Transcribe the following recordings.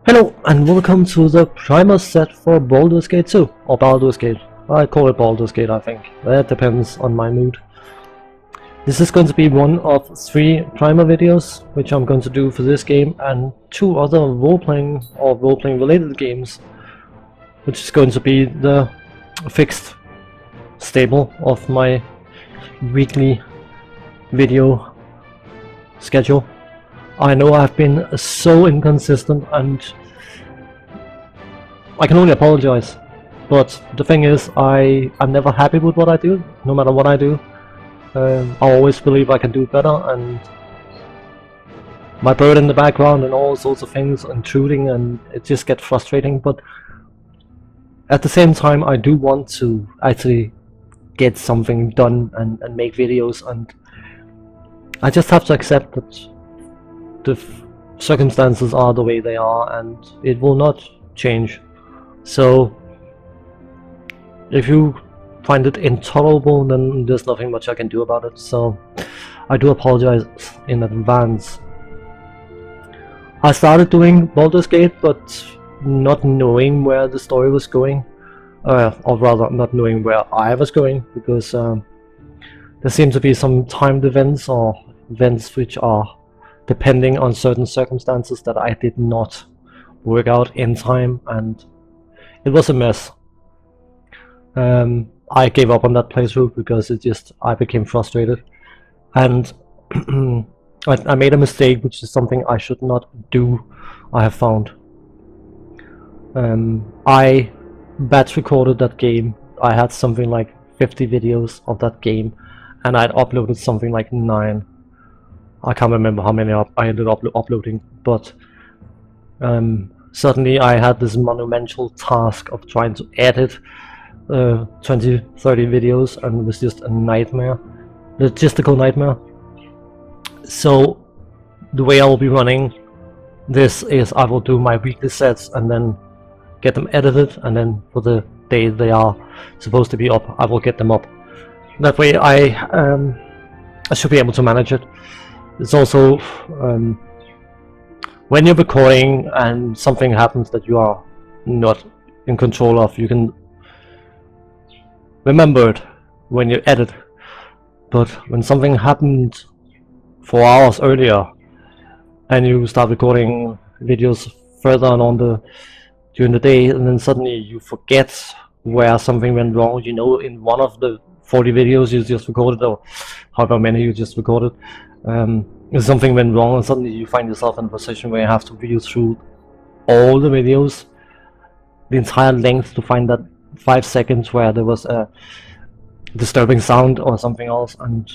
Hello and welcome to the primer set for Baldur's Gate 2, or Baldur's Gate. I call it Baldur's Gate, I think. That depends on my mood. This is going to be one of 3 primer videos, which I'm going to do for this game, and 2 other role-playing or role-playing related games, which is going to be the fixed stable of my weekly video schedule. I know I've been so inconsistent and I can only apologize, but the thing is I'm never happy with what I do, no matter what I do. I always believe I can do better, and my bird in the background and all sorts of things intruding, and it just gets frustrating. But at the same time, I do want to actually get something done and make videos, and I just have to accept that the circumstances are the way they are and it will not change. So if you find it intolerable, then there's nothing much I can do about it. So I do apologize in advance. I started doing Baldur's Gate, but not knowing where the story was going, or rather not knowing where I was going, because there seem to be some timed events or events which are depending on certain circumstances that I did not work out in time, and it was a mess. I gave up on that playthrough because I became frustrated, and I made a mistake, which is something I should not do, I have found. I batch recorded that game. I had something like 50 videos of that game, and I'd uploaded something like 9. I can't remember how many I ended up uploading, but certainly I had this monumental task of trying to edit 20-30 videos, and it was just a nightmare, logistical nightmare. So the way I will be running this is I will do my weekly sets and then get them edited, and then for the day they are supposed to be up, I will get them up. That way I should be able to manage it. It's also when you're recording and something happens that you are not in control of, you can remember it when you edit. But when something happened 4 hours earlier and you start recording videos further on during the day, and then suddenly you forget where something went wrong. You know, in one of the 40 videos you just recorded, or however many you just recorded, if something went wrong, and suddenly you find yourself in a position where you have to view through all the videos, the entire length, to find that 5 seconds where there was a disturbing sound or something else. And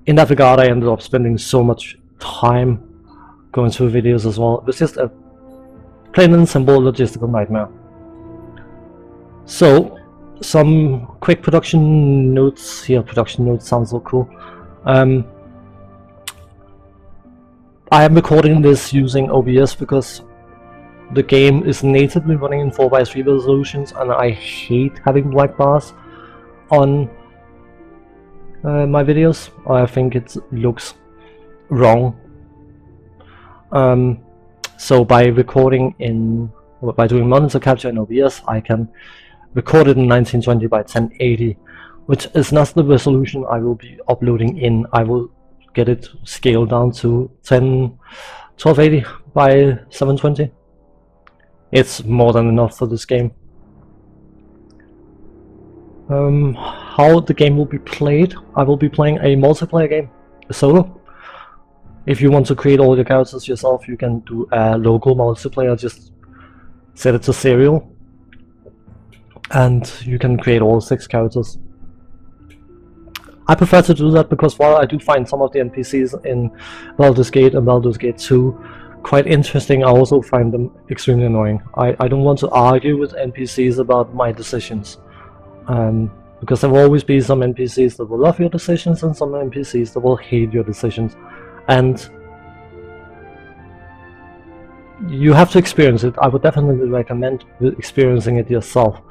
in that regard, I ended up spending so much time going through videos as well. It was just a plain and simple logistical nightmare. So some quick production notes here. Production notes sounds so cool. I am recording this using OBS because the game is natively running in 4:3 resolutions, and I hate having black bars on my videos. I think it looks wrong. So by doing monitor capture in OBS, I can record it in 1920 by 1080, which is not the resolution I will be uploading in. I will get it scaled down to 1280 by 720. It's more than enough for this game. How the game will be played: I will be playing a multiplayer game, a solo. If you want to create all your characters yourself, you can do a local multiplayer. Just set it to serial, and you can create all 6 characters. I prefer to do that because while I do find some of the NPCs in Baldur's Gate and Baldur's Gate 2 quite interesting, I also find them extremely annoying. I don't want to argue with NPCs about my decisions, because there will always be some NPCs that will love your decisions and some NPCs that will hate your decisions, and you have to experience it. I would definitely recommend experiencing it yourself,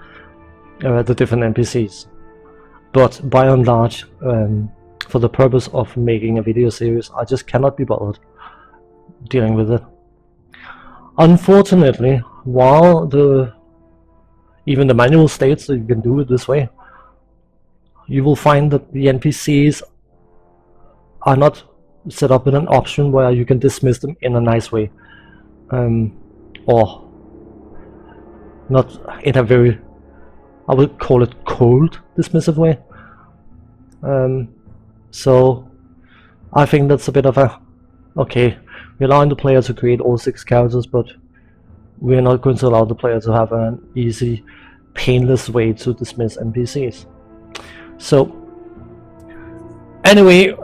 the different NPCs. But by and large, for the purpose of making a video series, I just cannot be bothered dealing with it. Unfortunately, while even the manual states that you can do it this way, you will find that the NPCs are not set up with an option where you can dismiss them in a nice way, or not in a very, I would call it, cold dismissive way. So I think that's a bit of a, okay, we're allowing the player to create all 6 characters, but we're not going to allow the player to have an easy, painless way to dismiss NPCs. So anyway,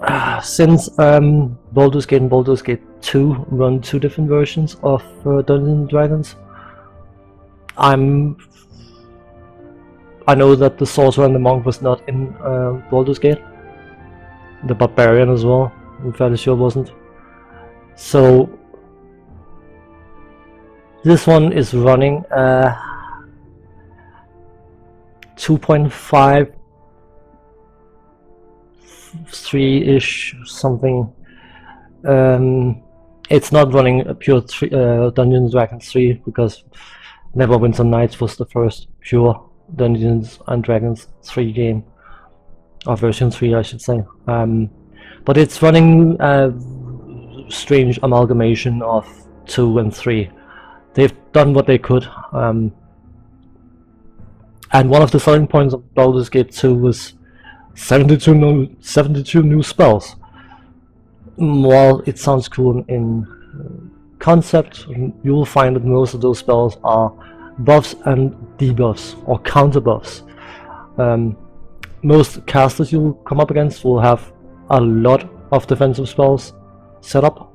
since Baldur's Gate and Baldur's Gate 2 run 2 different versions of Dungeons & Dragons, I know that the Sorcerer and the Monk was not in Baldur's Gate. The Barbarian as well, I'm fairly sure wasn't. So this one is running 2.5 3-ish something. It's not running a pure Dungeons & Dragons 3, because Neverwinter Nights was the first pure Dungeons & Dragons 3 game, or version 3 I should say. But it's running a strange amalgamation of 2 and 3. They've done what they could, and one of the selling points of Baldur's Gate 2 was 72 new spells. While it sounds cool in concept, you will find that most of those spells are buffs and debuffs, or counter buffs. Most casters you'll come up against will have a lot of defensive spells set up,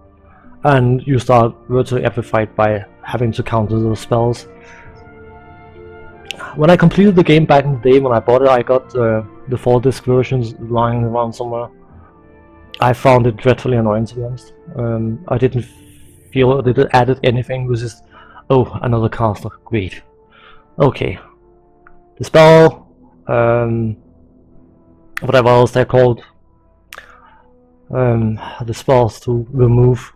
and you start virtually every fight by having to counter those spells. When I completed the game back in the day, when I bought it, I got the 4-disc versions lying around somewhere. I found it dreadfully annoying, to be honest. I didn't feel that it added anything. It was just, oh, another caster, great. Okay. The spell, whatever else they're called, the spells to remove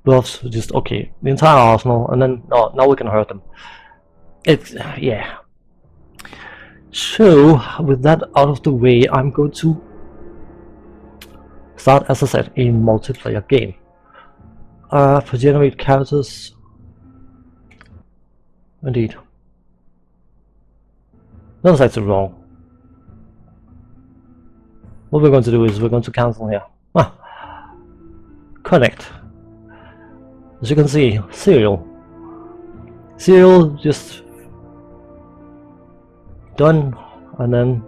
buffs, just, okay, the entire arsenal, and then, oh, now we can hurt them. It's, yeah. So, with that out of the way, I'm going to start, as I said, a multiplayer game. For generate characters, indeed. No, that's wrong. What we're going to do is we're going to cancel here. Connect. As you can see, serial just done, and then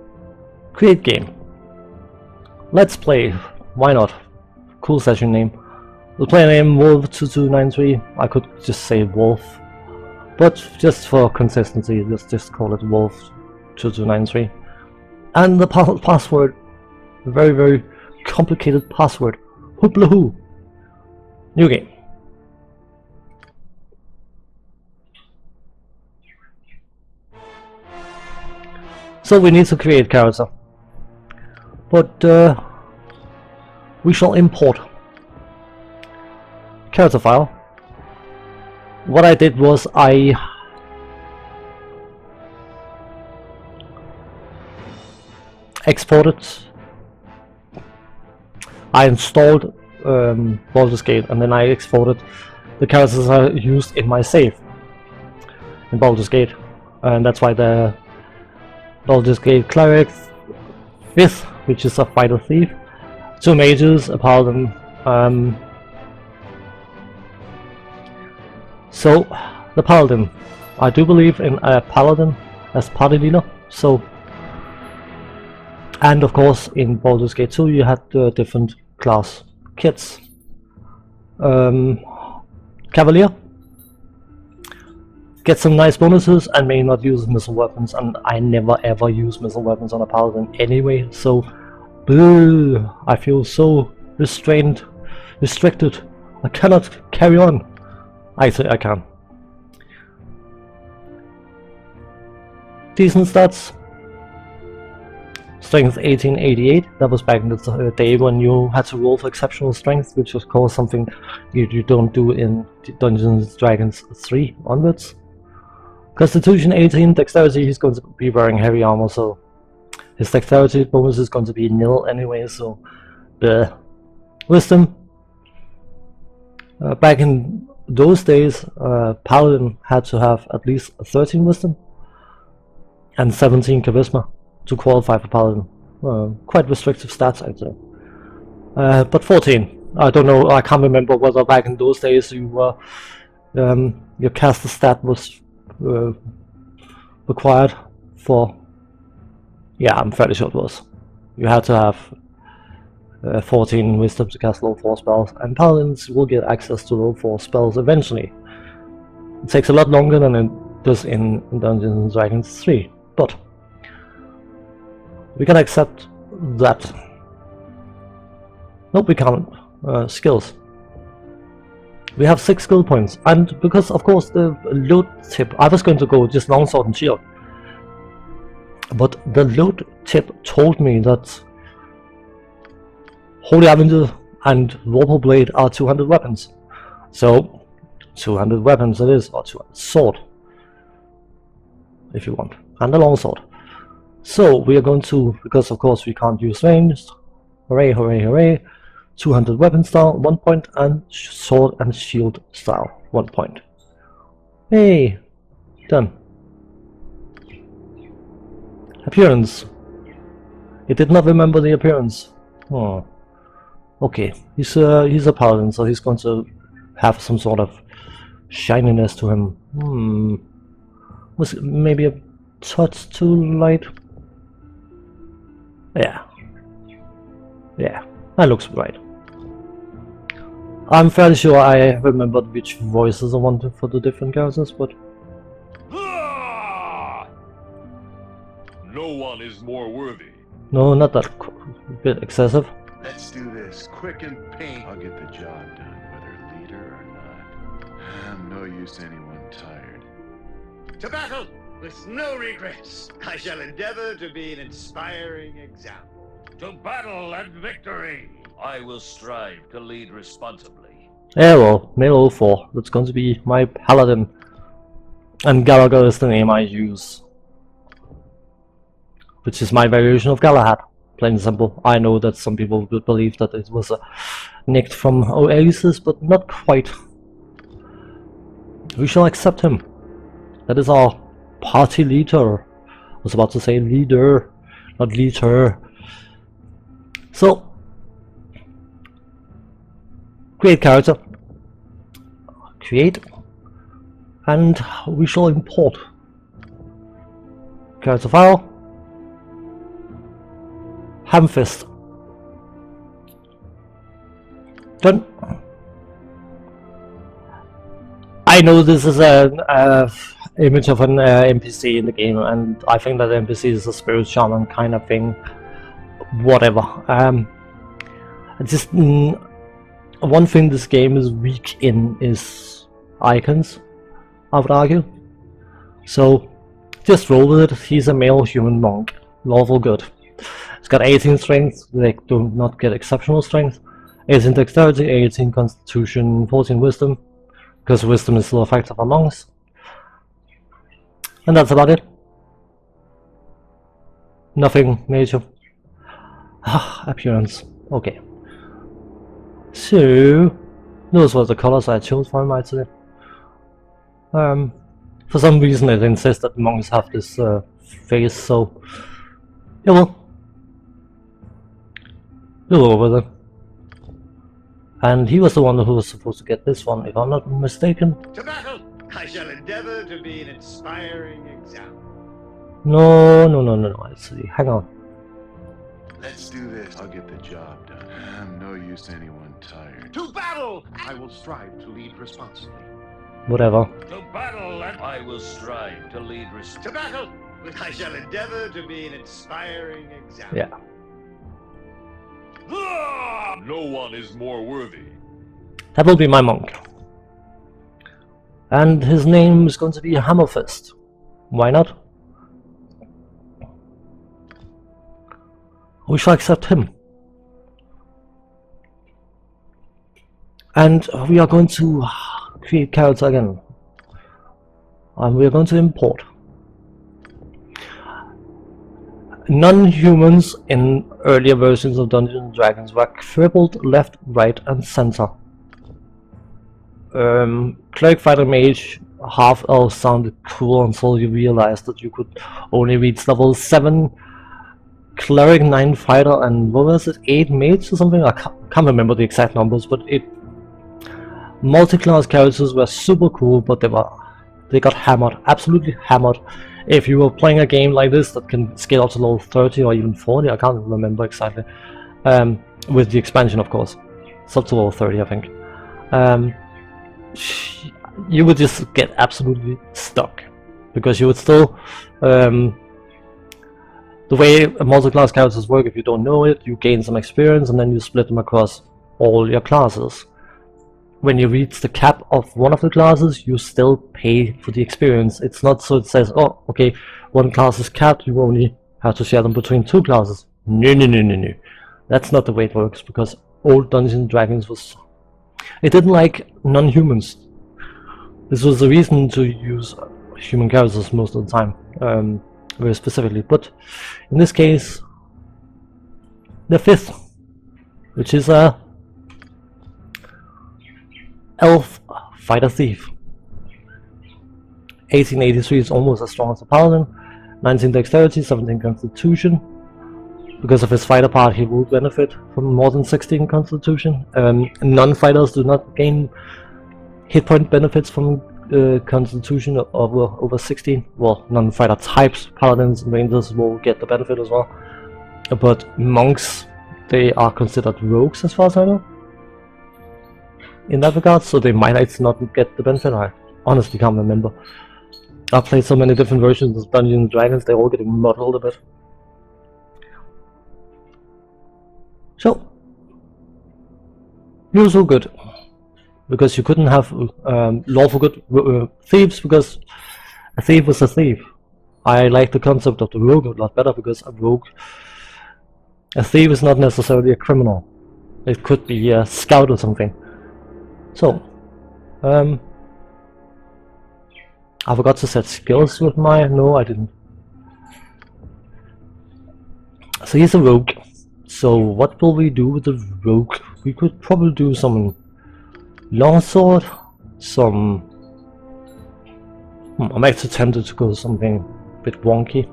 create game. Let's play. Why not? Cool session name. The player name Wolf2293. I could just say Wolf, but just for consistency, let's just call it Wolf2293. And the password, very, very complicated password. Hoopla hoo. New game. So we need to create character, but we shall import character file. What I did was I exported, I installed Baldur's Gate, and then I exported the characters I used in my save in Baldur's Gate, and that's why the Baldur's Gate Cleric 5th, which is a fighter thief, 2 mages, a paladin. So the paladin, I do believe in a paladin as party leader. So, and of course in Baldur's Gate 2 you had different class kits. Cavalier, get some nice bonuses and may not use missile weapons, and I never ever use missile weapons on a paladin anyway, so I feel so restricted. I cannot carry on. I can. Decent stats. Strength 1888. That was back in the day when you had to roll for exceptional strength, which was called something you don't do in Dungeons & Dragons 3 onwards. Constitution 18. Dexterity, he's going to be wearing heavy armor, so his dexterity bonus is going to be nil anyway, so the Wisdom. Back in those days, Paladin had to have at least 13 Wisdom and 17 Charisma to qualify for Paladin. Quite restrictive stats, I'd say. But 14. I don't know, I can't remember whether back in those days you were your caster stat was required for. Yeah, I'm fairly sure it was. You had to have 14 Wisdom to cast level 4 spells, and Paladins will get access to level 4 spells eventually. It takes a lot longer than it does in Dungeons & Dragons 3, but we can accept that. Nope, we can't. Skills. We have 6 skill points, and because of course the loot tip, I was going to go just longsword and shield, but the loot tip told me that Holy Avenger and Warped Blade are 200 weapons. So 200 weapons it is, or 200 sword, if you want, and a longsword. So we are going to, because of course we can't use ranged, hooray, hooray, hooray, 200 weapon style, 1 point, and sword and shield style, 1 point. Hey, done. Appearance. It did not remember the appearance. Oh. Okay, he's a paladin, so he's going to have some sort of shininess to him. Was it maybe a touch too light? Yeah. Yeah, that looks right. I'm fairly sure I remembered which voices I wanted for the different characters, but... No one is more worthy. No, not that bit excessive. Let's do this quick and pain. I'll get the job done, whether leader or not. I'm no use to anyone tired. To battle with no regrets. I shall endeavor to be an inspiring example. To battle and victory. I will strive to lead responsibly. Yeah, well, male 04. That's going to be my paladin. And Gallagher is the name I use. Which is my variation of Galahad. Plain and simple. I know that some people would believe that it was nicked from Oasis, but not quite. We shall accept him. That is our party leader. I was about to say leader, not leader. So, create character. Create. And we shall import. Character file. Hamfist. Done. I know this is an image of an NPC in the game, and I think that NPC is a spirit shaman kind of thing. Whatever. Just one thing this game is weak in is icons, I would argue. So just roll with it. He's a male human monk. Lawful good. He's got 18 strength, they do not get exceptional strength, 18 dexterity, 18 constitution, 14 wisdom, because wisdom is still effective on monks. And that's about it. Nothing major. Appearance. Okay. So, those were the colors I chose for him, I'd say. For some reason it insists that monks have this face, so... yeah, well. Go over them. And he was the one who was supposed to get this one, if I'm not mistaken. To battle! I shall endeavor to be an inspiring example. No. Let's see. Hang on. Let's do this. I'll get the job done. I'm no use to anyone tired. To battle! I will strive to lead responsibly. Whatever. To battle and I will strive to lead To battle! I shall endeavor to be an inspiring example. Yeah. No one is more worthy. That will be my monk. And his name is going to be Hammerfist. Why not? We shall accept him. And we are going to create character again. And we are going to import. Non-humans in earlier versions of Dungeons and Dragons were crippled left, right and center. Cleric, Fighter, Mage, half-elf sounded cool until you realized that you could only reach level 7 Cleric, 9 Fighter and what was it, 8 Mage or something? I can't remember the exact numbers, but multi-class characters were super cool, but they got hammered, absolutely hammered. If you were playing a game like this that can scale up to level 30 or even 40, I can't remember exactly, with the expansion of course, it's up to level 30 I think, you would just get absolutely stuck, because you would still, the way multi-class characters work, if you don't know it, you gain some experience and then you split them across all your classes. When you reach the cap of one of the classes, you still pay for the experience. It's not so it says, oh, okay, one class is capped, you only have to share them between 2 classes. No, no, no, no, no. That's not the way it works, because old Dungeons and Dragons was... It didn't like non-humans. This was the reason to use human characters most of the time, very specifically. But in this case, the 5th, which is a Elf Fighter Thief. 1883 is almost as strong as a Paladin, 19 Dexterity, 17 Constitution. Because of his fighter part, he will benefit from more than 16 Constitution. Non-fighters do not gain hit point benefits from Constitution over 16. Well, non-fighter types, Paladins and Rangers will get the benefit as well. But monks, they are considered rogues as far as I know, in that regard, so they might actually not get the benefit. I honestly can't remember. I've played so many different versions of Dungeons and Dragons, they're all getting muddled a bit. So, you're so good, because you couldn't have lawful good thieves, because a thief was a thief. I like the concept of the rogue a lot better, because a thief is not necessarily a criminal. It could be a scout or something. So, I forgot to set skills with my... No, I didn't. So he's a rogue. So what will we do with the rogue? We could probably do some longsword, some... I'm actually tempted to go something a bit wonky.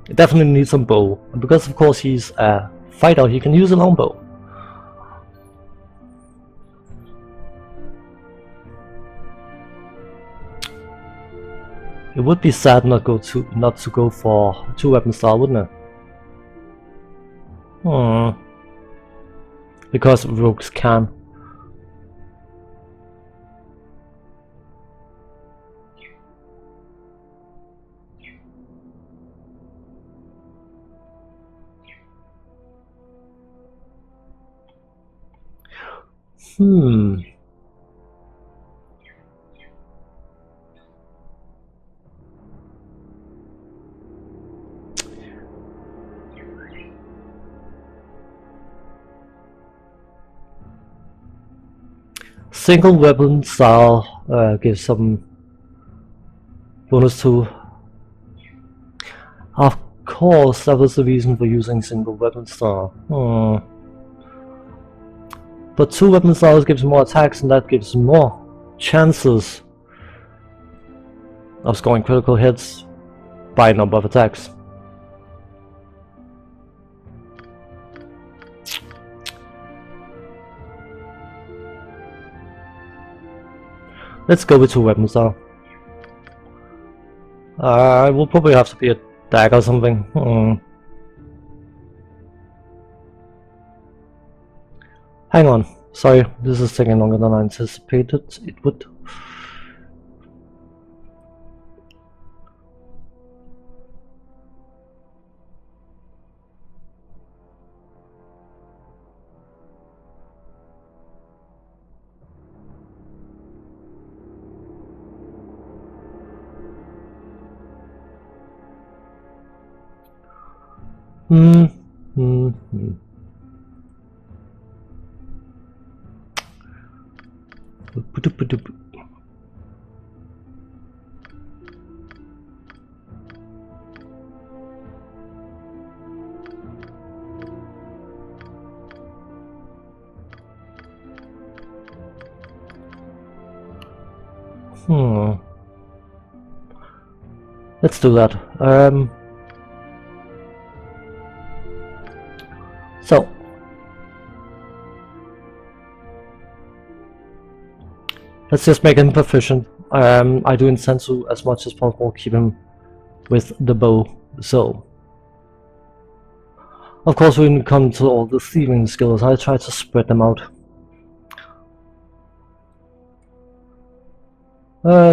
It definitely needs some bow. And because of course he's a fighter, he can use a longbow. It would be sad not to go for 2-weapon style, wouldn't it? Because rogues can. Single weapon style gives some bonus to... Of course, that was the reason for using single weapon style. But 2-weapon styles gives more attacks, and that gives more chances of scoring critical hits by a number of attacks. Let's go with 2-weapon style. I will probably have to be a dagger or something. Hang on, sorry, this is taking longer than I anticipated it would. Hmm. Hmm. Hmm. Let's do that. So let's just make him proficient. I do intend to, as much as possible, keep him with the bow. So, of course, when it comes to all the thieving skills, I try to spread them out.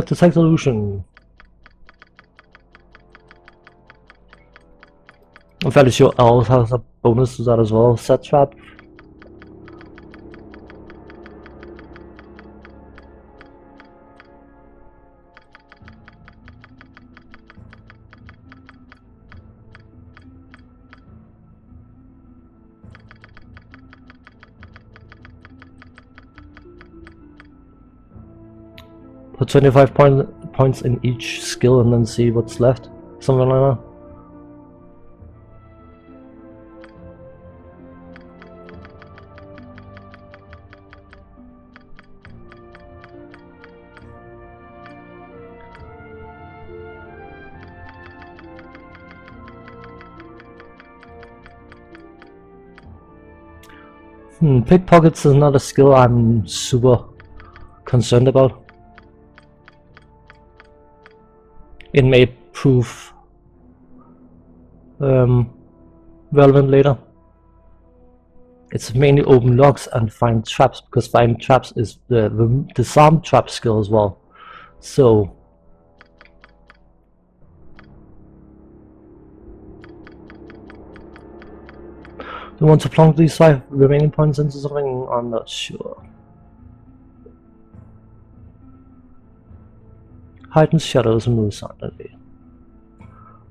Detect illusion. I'm fairly sure Owls has a bonus to that as well. Set trap. Put 25 points in each skill and then see what's left. Something like that. Pickpockets is not a skill I'm super concerned about. It may prove relevant later. It's mainly open locks and find traps, because find traps is the disarm trap skill as well. So do you want to plunk these 5 remaining points into something? I'm not sure. Heightened shadows and move silently.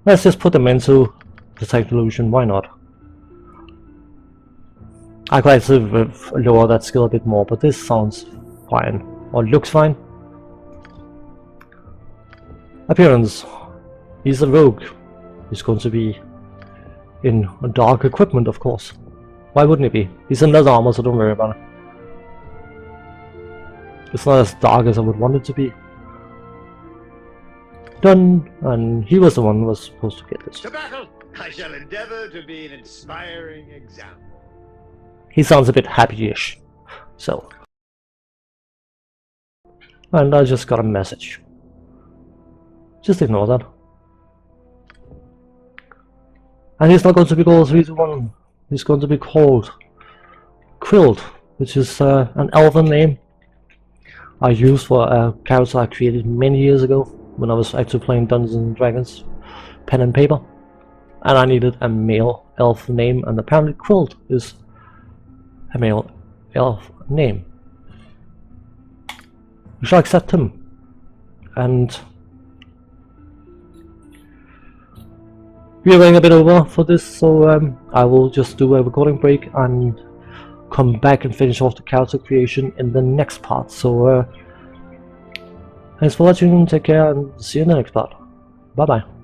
Let's just put them into detect illusion, why not? I quite lower that skill a bit more, but this sounds fine, or looks fine. Appearance. He's a rogue. He's going to be in dark equipment, of course. Why wouldn't he be? He's in leather armor, so don't worry about it. It's not as dark as I would want it to be. Done, and he was the one who was supposed to get this. To battle! I shall endeavor to be an inspiring example. He sounds a bit happy-ish, so. And I just got a message. Just ignore that. And he's not going to be called 321. He's going to be called Quilt, which is an elven name I used for a character I created many years ago when I was actually playing Dungeons and Dragons, pen and paper, and I needed a male elf name, and apparently Quilt is a male elf name. We shall accept him, and we are going a bit over for this, so I will just do a recording break and come back and finish off the character creation in the next part. So thanks for watching, take care, and see you in the next part. Bye bye.